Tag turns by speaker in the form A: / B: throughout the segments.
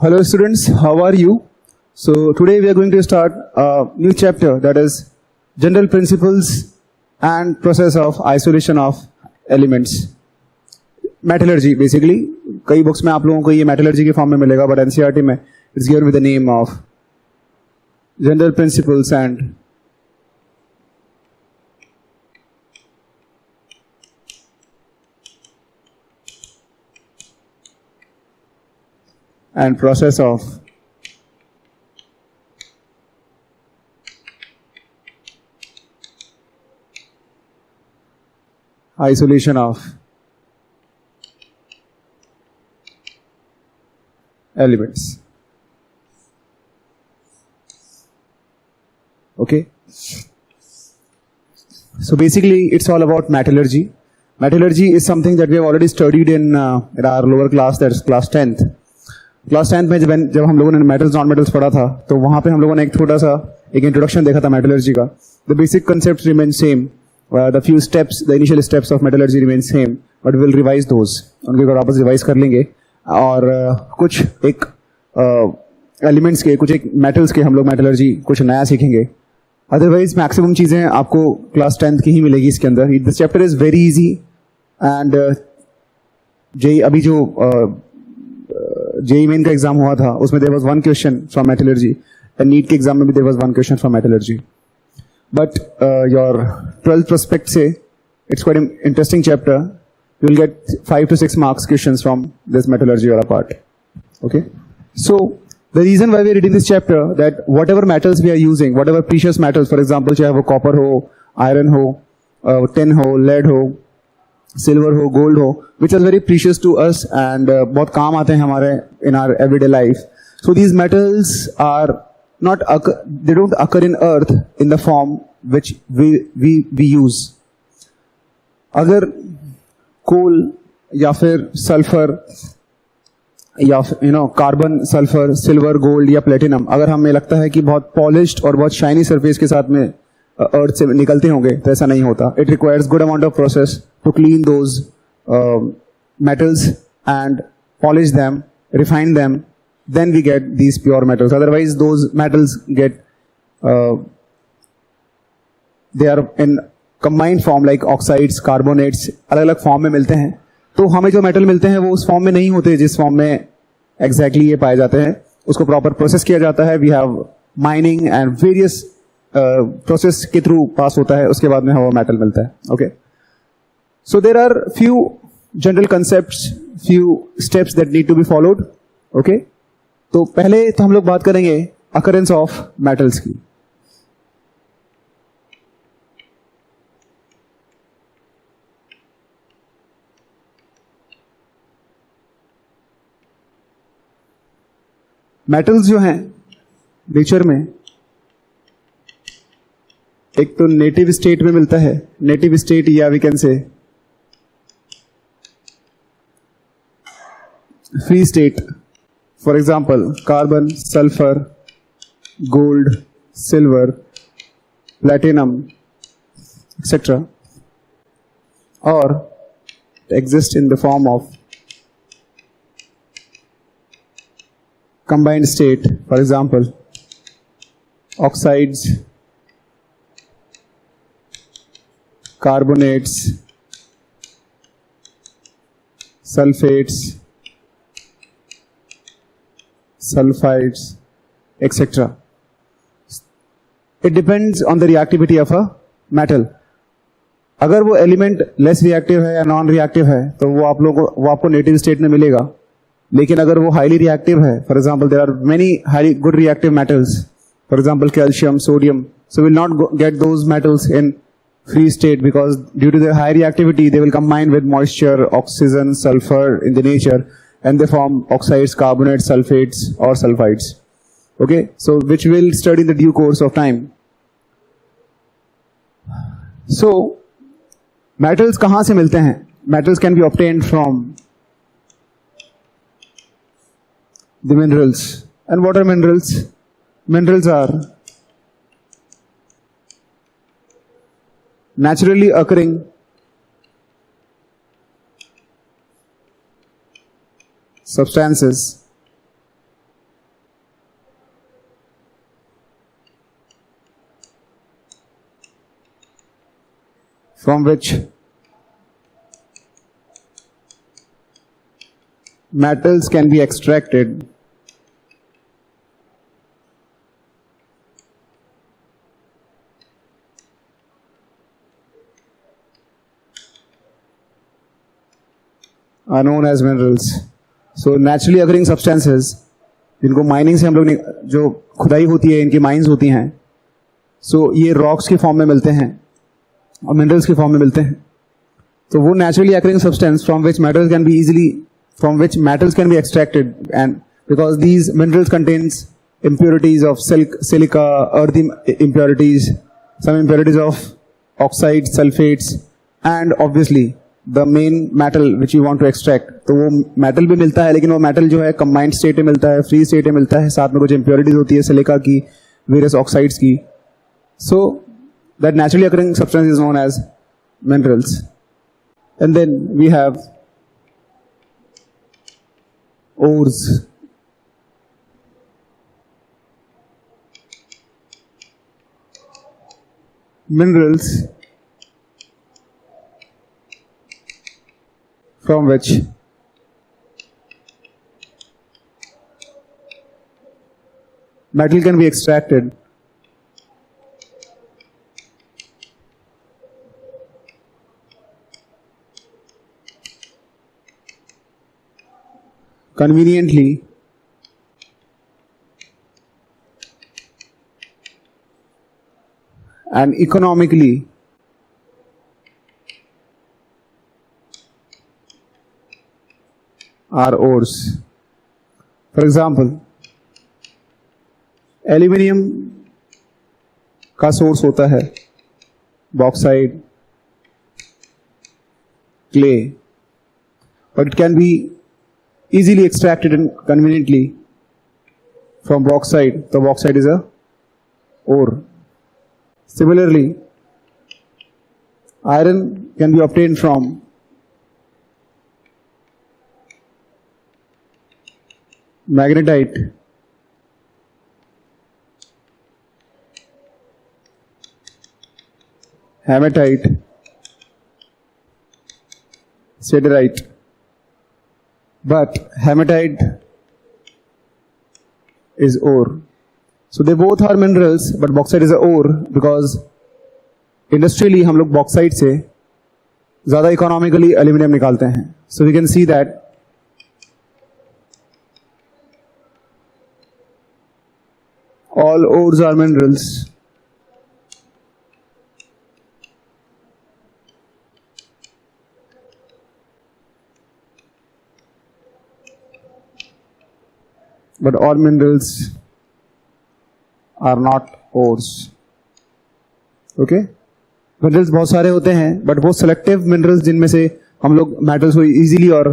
A: Hello students, how are you? So today we are going to start a new chapter, that is general principles and process of isolation of elements. Metallurgy basically. कई books में आप लोगों को ये metallurgy के form में मिलेगा, but NCERT में it's given with the name of general principles and process of isolation of elements. Okay. So basically it's all about metallurgy. Metallurgy is something that we have already studied in our lower class, that is class 10th. Class 10th में जब हम लोगों ने metals non metals पढ़ा था, तो वहाँ पे हम लोगों ने एक छोटा सा एक इंट्रोडक्शन देखा था मेटलर्जी का. The basic concept remain same, the few steps, the initial steps of metallurgy remain same, but will revise those. उनके ऊपर वापस रिवाइज कर लेंगे और कुछ एक एलिमेंट्स के, कुछ एक मेटल्स के हम लोग मेटलर्जी कुछ नया सीखेंगे. अदरवाइज मैक्सिमम चीज़ें आपको क्लास 10th की ही मिलेगी इसके अंदर. This chapter is very easy and अभी जो जेई मेन का एग्जाम हुआ था उसमें there was one question from metallurgy, and NEET के एग्जाम में भी there was one question from metallurgy. But your 12th prospect से it's quite interesting chapter. You will get 5 to 6 marks questions from this metallurgy वाला part. Okay, so the reason why we are reading this chapter, that whatever metals we are using, whatever precious metals, for example चाहे वो copper हो, iron हो, tin हो, lead हो, silver हो, gold हो, which are very precious to us and बहुत काम आते हैं हमारे in our everyday life. So these metals are not, they don't occur in earth in the form which we use. अगर कोल या फिर सल्फर या कार्बन, सल्फर, सिल्वर, गोल्ड या प्लेटिनम अगर हमें लगता है कि बहुत पॉलिश्ड और बहुत शाइनी सरफेस के साथ में अर्थ से निकलते होंगे, तो ऐसा नहीं होता. It requires good amount of process to clean those metals and polish them, refine them, then we get these pure metals. Otherwise those metals get they are in combined form like oxides, carbonates, अलग अलग form में मिलते हैं. तो हमें जो metal मिलते हैं वो उस फॉर्म में नहीं होते जिस फॉर्म में एग्जैक्टली ये पाए जाते हैं. उसको प्रॉपर प्रोसेस किया जाता है. We have mining and various process के थ्रू पास होता है, उसके बाद में हमें मेटल मिलता है. Okay, so there are few general concepts, few steps that need to be followed. Okay, तो पहले तो हम लोग बात करेंगे अकरेंस ऑफ मेटल्स की. मेटल्स जो हैं नेचर में एक तो नेटिव स्टेट में मिलता है. नेटिव स्टेट या we can say free state. For example carbon, sulphur, gold, silver, platinum etcetera, और exist in the form of combined state. For example, oxides, carbonates, sulfates, sulfides, etc. It depends on the reactivity of a metal. अगर वो element less reactive है या non reactive है तो वो आपको native state में मिलेगा. लेकिन अगर वो हाईली रिएक्टिव है, for example there are many highly good reactive metals, for example calcium, sodium, so will not get those metals in free state because due to their high reactivity they will combine with moisture, oxygen, sulfur in the nature and they form oxides, carbonates, sulfates or sulfides. Okay, so which we'll study in the due course of time. So metals कहाँ से मिलते हैं? Metals can be obtained from the minerals. And what are minerals? Minerals are naturally occurring substances from which metals can be extracted are known as minerals. So naturally occurring substances जिनको mining से हम लोग जो खुदाई होती है इनकी mines होती हैं, सो ये रॉक्स के फॉर्म में मिलते हैं और मिनरल्स के फॉर्म में मिलते हैं. तो वो naturally occurring substance from which metals can be easily from which metals can be extracted, and because these minerals contains impurities of silica, earthy impurities, some impurities of oxides, sulfates, and obviously the main metal which you want to extract. तो वो metal भी मिलता है, लेकिन वो metal जो है combined state में मिलता है, free state में मिलता है, साथ में कुछ impurities होती है silica की, various oxides की. So that naturally occurring substance is known as minerals. And then we have ores. Minerals from which metal can be extracted conveniently and economically are ores. For example, aluminium का source होता है bauxite, clay, but it can be easily extracted and conveniently from bauxite. So bauxite is a ore. Similarly, iron can be obtained from magnetite, hematite, siderite. But hematite is ore. So they both are minerals, but bauxite is a ore because industrially हम लोग bauxite से ज़्यादा economically aluminium निकालते हैं. So we can see that all ores are minerals. But all minerals are not ores. Okay? Minerals बहुत सारे होते हैं, बट वो सेलेक्टिव मिनरल्स जिनमें से हम लोग मेटल्स को इजीली और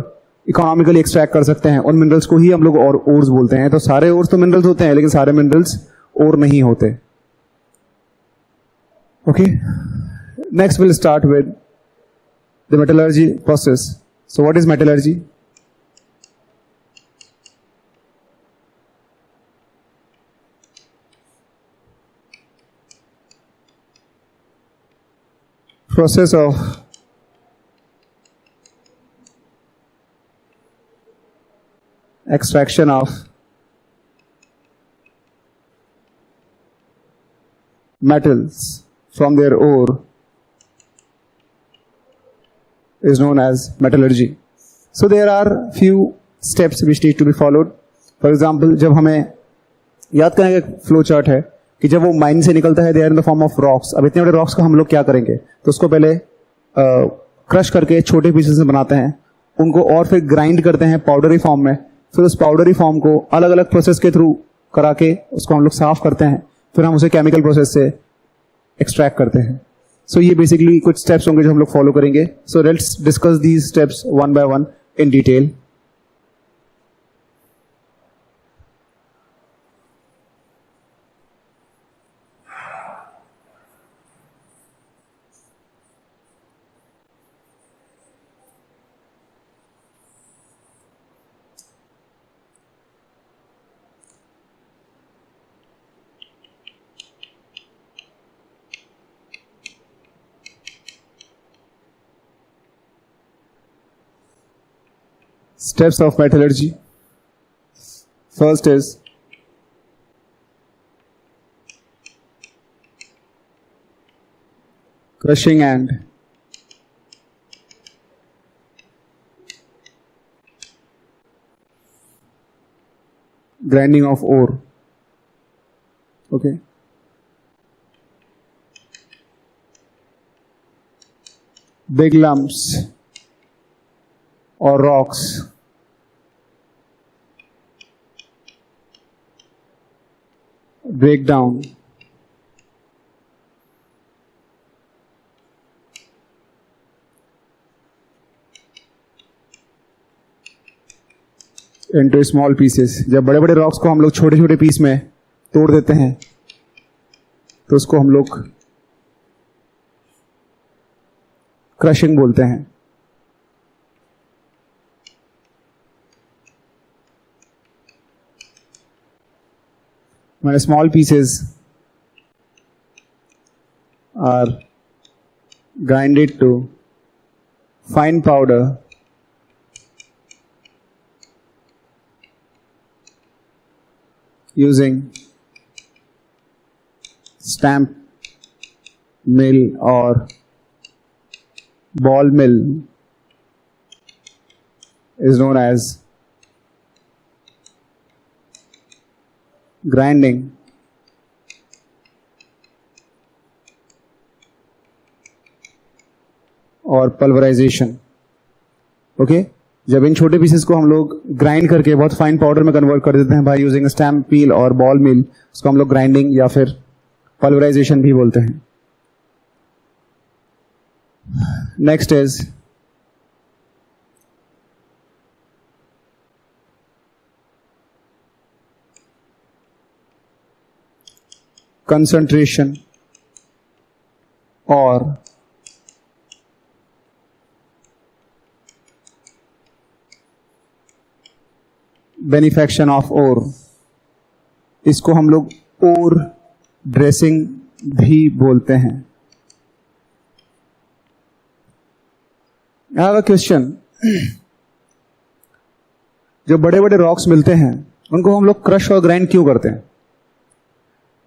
A: इकोनॉमिकली एक्सट्रैक्ट कर सकते हैं, उन मिनरल्स को ही हम लोग और ओर्स बोलते हैं. तो सारे ओर्स तो मिनरल्स होते हैं, लेकिन सारे मिनरल्स ओर नहीं होते. Okay, next will start with the metallurgy process. So what is metallurgy? Process of extraction of metals from their ore is known as metallurgy. So there are few steps which need to be followed. For example, जब हमें याद करेंगे flow chart है कि जब वो mine से निकलता है, they are in the form of rocks. अब इतने बड़े रॉक्स का हम लोग क्या करेंगे? तो उसको पहले क्रश करके छोटे पीसेस में बनाते हैं, उनको और फिर ग्राइंड करते हैं पाउडरी फॉर्म में. फिर उस पाउडरी फॉर्म को अलग अलग प्रोसेस के थ्रू करा के उसको हम लोग साफ करते हैं, फिर हम उसे केमिकल प्रोसेस से एक्सट्रैक्ट करते हैं. सो ये बेसिकली कुछ स्टेप्स होंगे जो हम लोग फॉलो करेंगे. So let's discuss these steps one by one in detail. Steps of metallurgy. First is crushing and grinding of ore. Okay. Big lumps or rocks break down into small pieces. जब बड़े बड़े rocks को हम लोग छोटे छोटे piece में तोड़ देते हैं तो उसको हम लोग क्रशिंग बोलते हैं. When small pieces are grinded to fine powder, using stamp mill or ball mill, is known as grinding और पल्वराइजेशन. ओके, जब इन छोटे पीसेस को हम लोग ग्राइंड करके बहुत फाइन पाउडर में कन्वर्ट कर देते हैं बाय यूजिंग स्टैम्प मील और बॉल मिल, उसको हम लोग ग्राइंडिंग या फिर पल्वराइजेशन भी बोलते हैं. Next is concentration or benefaction of ore. इसको हम लोग ore dressing भी बोलते हैं. I have a question. जो बड़े बड़े रॉक्स मिलते हैं उनको हम लोग क्रश और ग्राइंड क्यों करते हैं?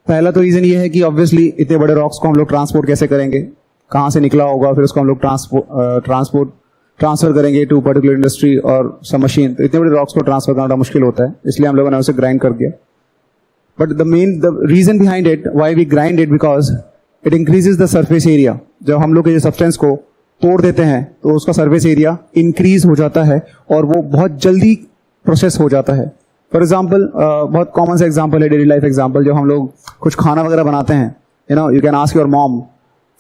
A: पहला तो रीजन ये है कि ऑब्वियसली इतने बड़े रॉक्स को हम लोग ट्रांसपोर्ट कैसे करेंगे, कहाँ से निकला होगा, फिर उसको हम लोग ट्रांसफर करेंगे टू पर्टिकुलर इंडस्ट्री और सम मशीन. तो इतने बड़े रॉक्स को ट्रांसफर करना मुश्किल होता है, इसलिए हम लोगों ने उसे ग्राइंड कर दिया. But the reason behind it why we grind it, because it increases the surface area. जब हम लोग ये सब्सटेंस को तोड़ देते हैं तो उसका सरफेस एरिया इंक्रीज हो जाता है और वो बहुत जल्दी प्रोसेस हो जाता है. फॉर एग्जाम्पल, बहुत कॉमन सा एग्जाम्पल है, डेली लाइफ एग्जाम्पल. जब हम लोग कुछ खाना वगैरह बनाते हैं, you can ask your mom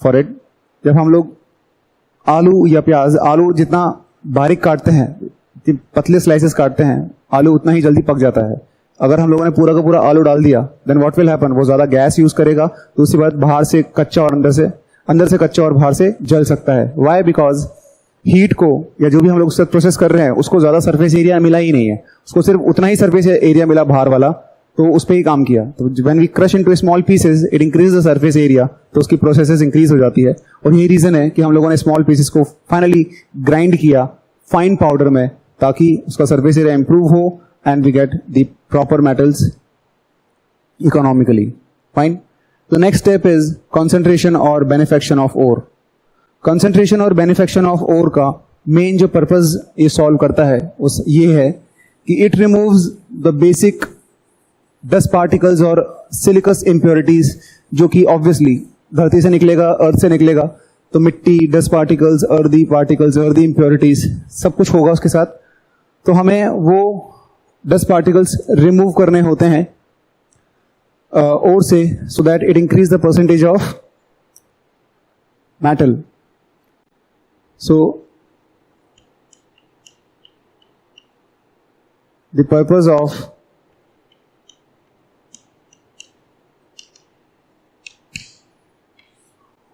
A: for it. जब हम लोग आलू या प्याज, आलू जितना बारीक काटते हैं, पतले स्लाइसेस काटते हैं, आलू उतना ही जल्दी पक जाता है. अगर हम लोगों ने पूरा का पूरा आलू डाल दिया, देन व्हाट विल हैपन, वो ज्यादा गैस यूज करेगा. दूसरी बात, बाहर से कच्चा और अंदर से कच्चा और बाहर से जल सकता है. वाई? बिकॉज हीट को या जो भी हम लोग उससे प्रोसेस कर रहे हैं उसको ज्यादा सरफेस एरिया मिला ही नहीं है, उसको सिर्फ उतना ही सरफेस एरिया मिला बाहर वाला, तो उस पर ही काम किया. तो when we crush into small pieces it increase the surface area, तो उसकी प्रोसेसेस इंक्रीज हो जाती है. और यही रीजन है कि हम लोगों ने स्मॉल पीसेस को फाइनली ग्राइंड किया फाइन पाउडर में, ताकि उसका सरफेस एरिया इंप्रूव हो and we get the proper metals economically. Fine. तो नेक्स्ट स्टेप इज कंसंट्रेशन और बेनिफेक्शन ऑफ ओर. कंसंट्रेशन और बेनिफेक्शन ऑफ ओर का मेन जो पर्पज ये सॉल्व करता है उस ये है कि it removes the basic dust particles और सिलिकस इम्प्योरिटीज, जो कि ऑब्वियसली धरती से निकलेगा, अर्थ से निकलेगा, तो मिट्टी, डस्ट पार्टिकल्स, अर्दी इम्प्योरिटीज सब कुछ होगा उसके साथ. तो हमें वो डस्ट पार्टिकल्स रिमूव करने होते हैं ओर से, so that it increase the percentage of metal. So the purpose of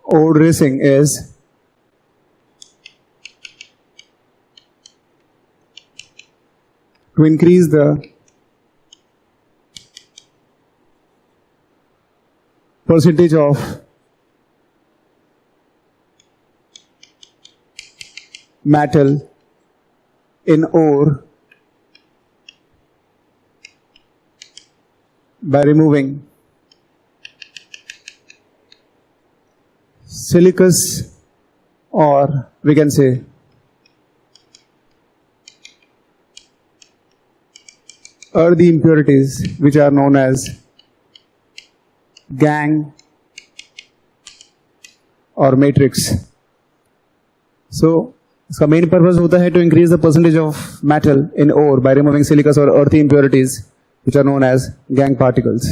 A: ore dressing is to increase the percentage of metal in ore by removing silicous, or we can say earthy impurities, which are known as gangue or matrix. So इसका main purpose होता है to increase the percentage of metal in ore by removing siliceous और earthy impurities which are known as gangue particles.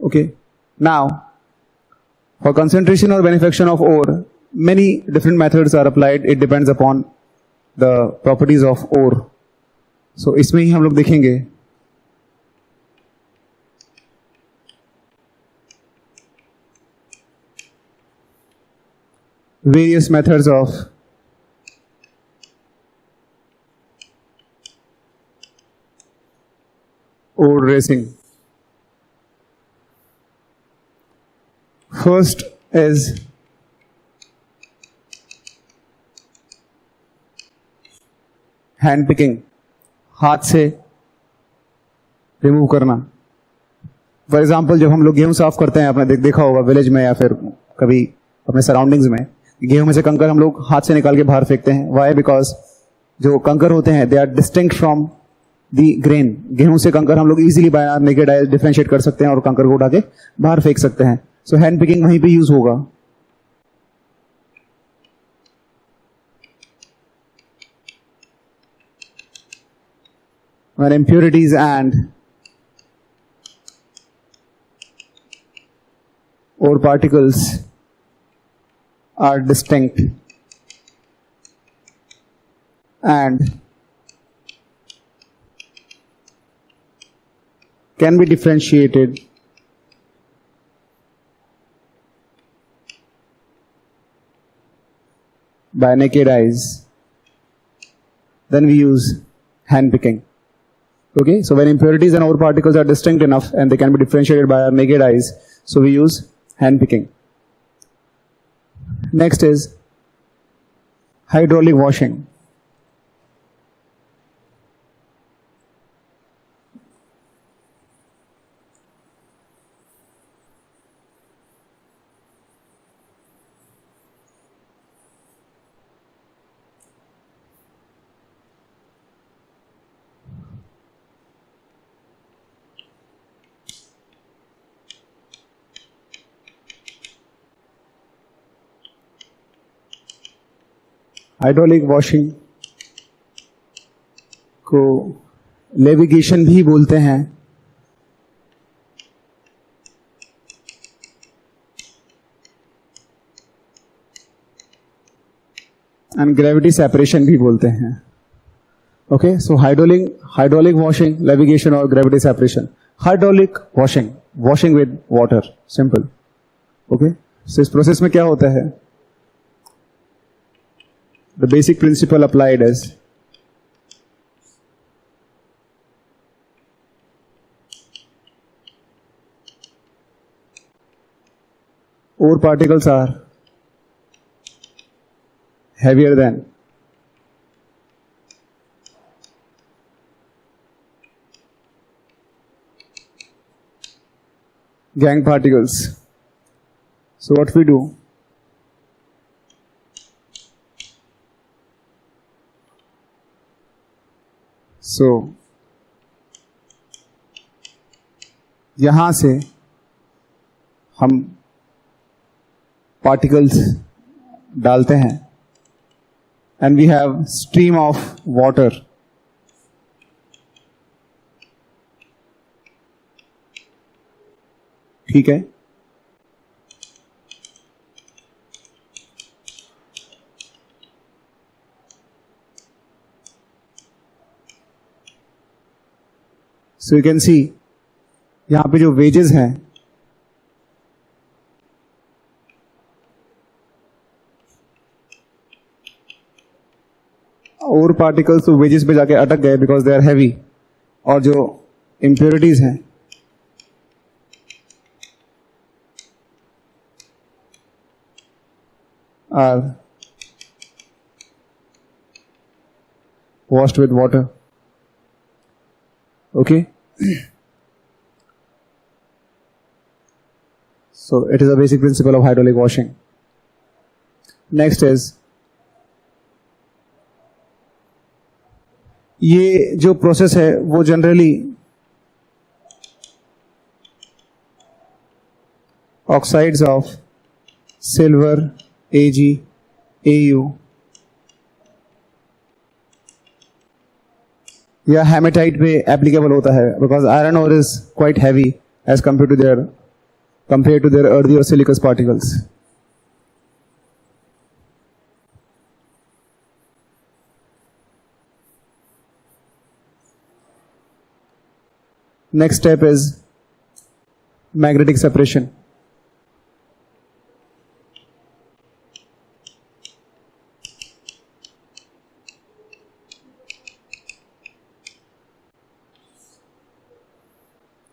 A: Okay, now for concentration or benefaction of ore, many different methods are applied. It depends upon the properties of ore. So इसमें ही हम लोग देखेंगे various methods of ore racing. First is hand picking, हाथ से remove करना. For example जब हम लोग गेहूं साफ करते हैं, आपने देखा होगा विलेज में या फिर कभी अपने सराउंडिंग्स में, गेहूं में से कंकर हम लोग हाथ से निकाल के बाहर फेंकते हैं. वाई? बिकॉज जो कंकर होते हैं they are distinct from the grain. गेहूं से कंकर हम लोग easily by naked eye differentiate कर सकते हैं और कंकर को उठा के बाहर फेंक सकते हैं. सो हैंड पिकिंग वहीं पे यूज होगा. When impurities and ore particles are distinct and can be differentiated by naked eyes, then we use hand picking. Okay, so when impurities and ore particles are distinct enough and they can be differentiated by our naked eyes, so we use hand picking. Next is hydraulic washing. Hydraulic washing को levigation भी बोलते हैं. And gravity separation भी बोलते हैं. Okay, so hydraulic washing, levigation और gravity separation. Hydraulic washing, washing with water, simple. Okay, so इस process में क्या होता है? The basic principle applied is ore particles are heavier than gangue particles. So what we do? So यहां से हम particles डालते हैं and we have stream of water. ठीक है, सो यू कैन सी यहां पे जो वेजेस हैं और पार्टिकल्स तो वेजेस पे जाके अटक गए बिकॉज दे आर हैवी, और जो इम्प्योरिटीज हैं are washed with water. Okay. So it is a basic principle of hydraulic washing. Next is, ये जो प्रोसेस है वो generally oxides of silver, Ag, Au या हेमेटाइट पे एप्लीकेबल होता है, because iron ore is quite heavy as compared to their earthy or silicous particles. Next step is magnetic separation.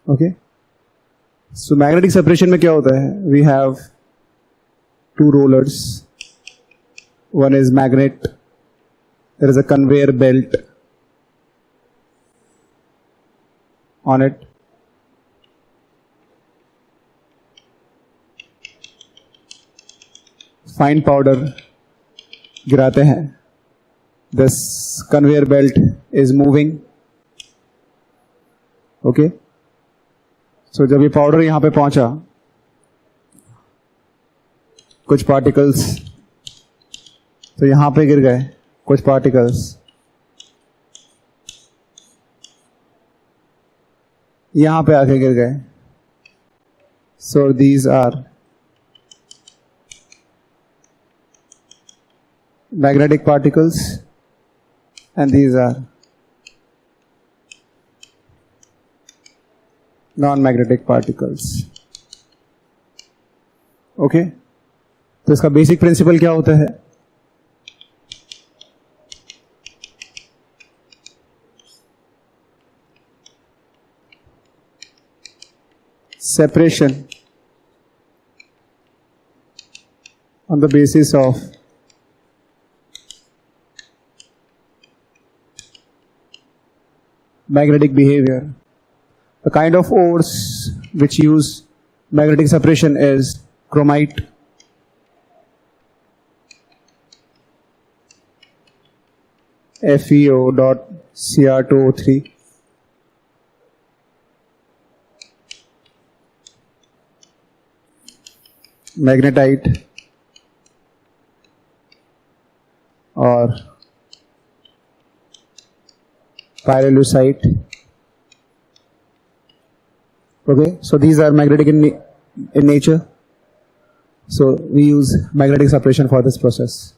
A: Okay. So magnetic separation में क्या होता है? We have two rollers. One is magnet. There is a conveyor belt on it. Fine powder गिराते हैं. This conveyor belt is moving. Okay. So जब ये powder यहां पे पहुंचा, कुछ पार्टिकल्स तो यहां पे गिर गए, कुछ पार्टिकल्स यहां पे आके गिर गए. So these are magnetic particles and these are non-magnetic particles. Okay? तो इसका बेसिक प्रिंसिपल क्या होता है? Separation on the basis of magnetic behavior. The kind of ores which use magnetic separation is chromite, FeO.Cr2O3, magnetite और pyrolusite. Okay, so these are magnetic in nature. So we use magnetic separation for this process.